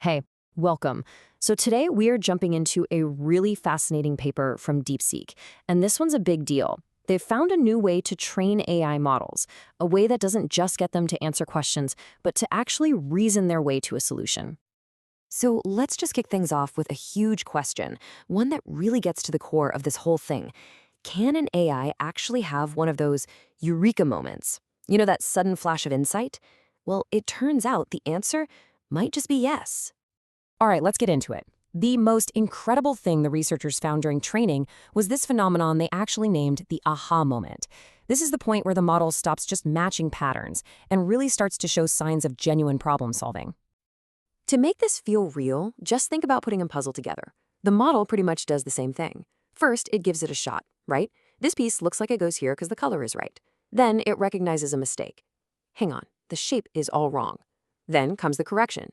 Hey, welcome. So today we are jumping into a really fascinating paper from DeepSeek, and this one's a big deal. They've found a new way to train AI models, a way that doesn't just get them to answer questions, but to actually reason their way to a solution. So let's just kick things off with a huge question, one that really gets to the core of this whole thing. Can an AI actually have one of those Eureka moments? You know, that sudden flash of insight? Well, it turns out the answer might just be yes. All right, let's get into it. The most incredible thing the researchers found during training was this phenomenon they actually named the aha moment. This is the point where the model stops just matching patterns and really starts to show signs of genuine problem solving. To make this feel real, just think about putting a puzzle together. The model pretty much does the same thing. First, it gives it a shot, right? This piece looks like it goes here because the color is right. Then it recognizes a mistake. Hang on, the shape is all wrong. Then comes the correction.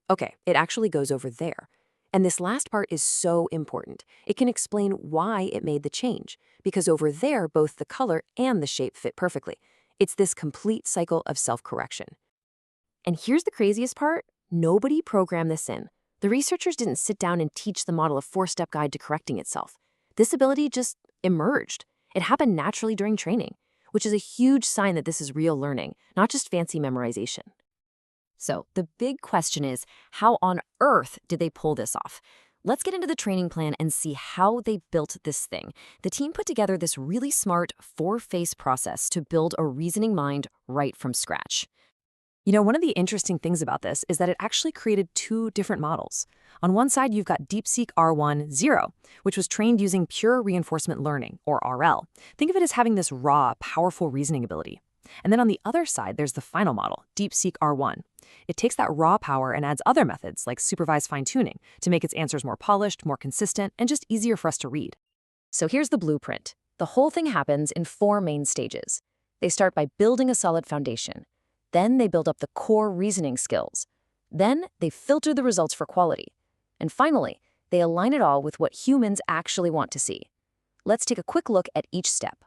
Okay, it actually goes over there. And this last part is so important. It can explain why it made the change, because over there, both the color and the shape fit perfectly. It's this complete cycle of self-correction. And here's the craziest part. Nobody programmed this in. The researchers didn't sit down and teach the model a four-step guide to correcting itself. This ability just emerged. It happened naturally during training, which is a huge sign that this is real learning, not just fancy memorization. So the big question is, how on earth did they pull this off? Let's get into the training plan and see how they built this thing. The team put together this really smart four-phase process to build a reasoning mind right from scratch. You know, one of the interesting things about this is that it actually created two different models. On one side, you've got DeepSeek R1 0, which was trained using pure reinforcement learning, or RL. Think of it as having this raw, powerful reasoning ability. And then on the other side, there's the final model, DeepSeek R1. It takes that raw power and adds other methods like supervised fine-tuning to make its answers more polished, more consistent, and just easier for us to read. So here's the blueprint. The whole thing happens in four main stages. They start by building a solid foundation. Then they build up the core reasoning skills. Then they filter the results for quality. And finally, they align it all with what humans actually want to see. Let's take a quick look at each step.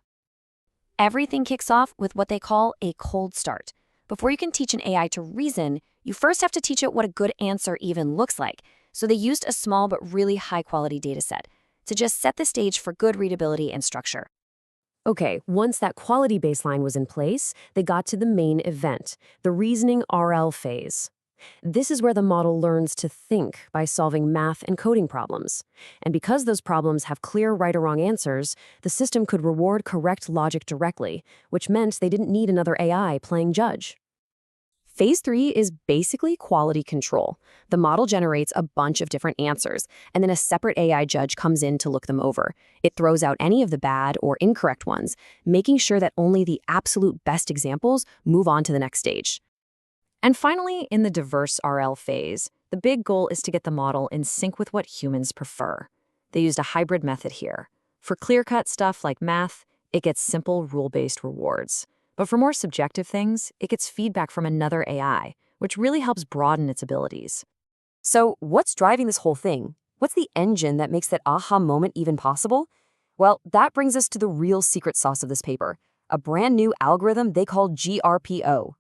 Everything kicks off with what they call a cold start. Before you can teach an AI to reason, you first have to teach it what a good answer even looks like. So they used a small but really high-quality dataset to just set the stage for good readability and structure. Okay, once that quality baseline was in place, they got to the main event, the reasoning RL phase. This is where the model learns to think by solving math and coding problems. And because those problems have clear right or wrong answers, the system could reward correct logic directly, which meant they didn't need another AI playing judge. Phase 3 is basically quality control. The model generates a bunch of different answers, and then a separate AI judge comes in to look them over. It throws out any of the bad or incorrect ones, making sure that only the absolute best examples move on to the next stage. And finally, in the diverse RL phase, the big goal is to get the model in sync with what humans prefer. They used a hybrid method here. For clear-cut stuff like math, it gets simple rule-based rewards. But for more subjective things, it gets feedback from another AI, which really helps broaden its abilities. So what's driving this whole thing? What's the engine that makes that aha moment even possible? Well, that brings us to the real secret sauce of this paper, a brand new algorithm they call GRPO.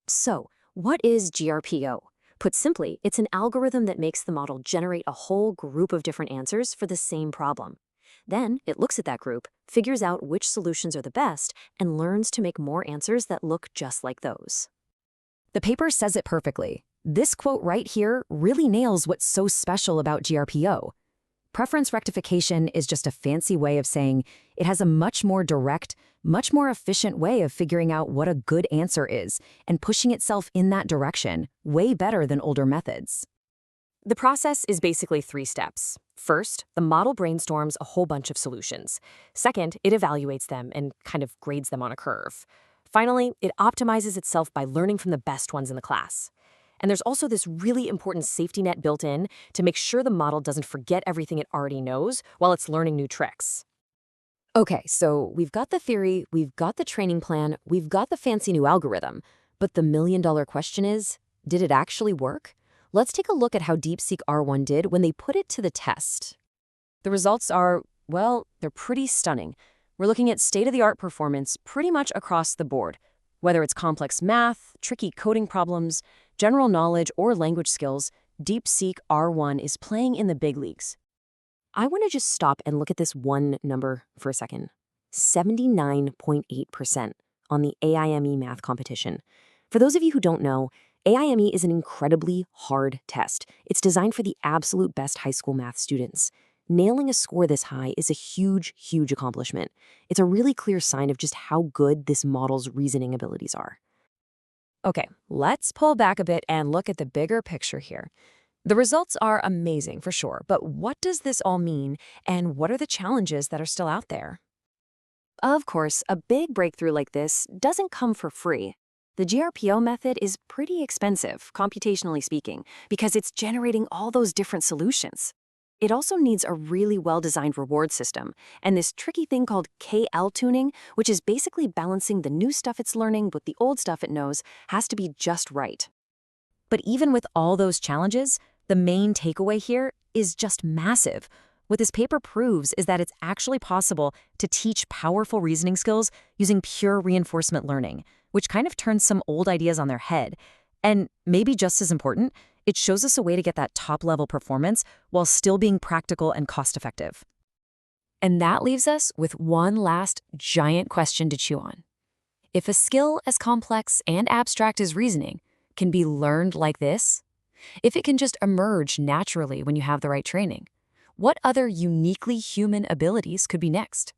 So, what is GRPO? Put simply, it's an algorithm that makes the model generate a whole group of different answers for the same problem. Then, it looks at that group, figures out which solutions are the best, and learns to make more answers that look just like those. The paper says it perfectly. This quote right here really nails what's so special about GRPO. Preference rectification is just a fancy way of saying it has a much more direct, much more efficient way of figuring out what a good answer is and pushing itself in that direction, way better than older methods. The process is basically 3 steps. First, the model brainstorms a whole bunch of solutions. Second, it evaluates them and kind of grades them on a curve. Finally, it optimizes itself by learning from the best ones in the class. And there's also this really important safety net built in to make sure the model doesn't forget everything it already knows while it's learning new tricks. Okay, so we've got the theory, we've got the training plan, we've got the fancy new algorithm. But the million-dollar question is, did it actually work? Let's take a look at how DeepSeek R1 did when they put it to the test. The results are, well, they're pretty stunning. We're looking at state-of-the-art performance pretty much across the board. Whether it's complex math, tricky coding problems, general knowledge, or language skills, DeepSeek R1 is playing in the big leagues. I want to just stop and look at this one number for a second. 79.8% on the AIME math competition. For those of you who don't know, AIME is an incredibly hard test. It's designed for the absolute best high school math students. Nailing a score this high is a huge, huge accomplishment. It's a really clear sign of just how good this model's reasoning abilities are. Okay, let's pull back a bit and look at the bigger picture here. The results are amazing for sure, but what does this all mean, and what are the challenges that are still out there? Of course, a big breakthrough like this doesn't come for free. The GRPO method is pretty expensive, computationally speaking, because it's generating all those different solutions. It also needs a really well-designed reward system, and this tricky thing called KL tuning, which is basically balancing the new stuff it's learning with the old stuff it knows, has to be just right. But even with all those challenges, the main takeaway here is just massive. What this paper proves is that it's actually possible to teach powerful reasoning skills using pure reinforcement learning, which kind of turns some old ideas on their head. And maybe just as important, it shows us a way to get that top-level performance while still being practical and cost-effective. And that leaves us with one last giant question to chew on. If a skill as complex and abstract as reasoning can be learned like this, if it can just emerge naturally when you have the right training, what other uniquely human abilities could be next?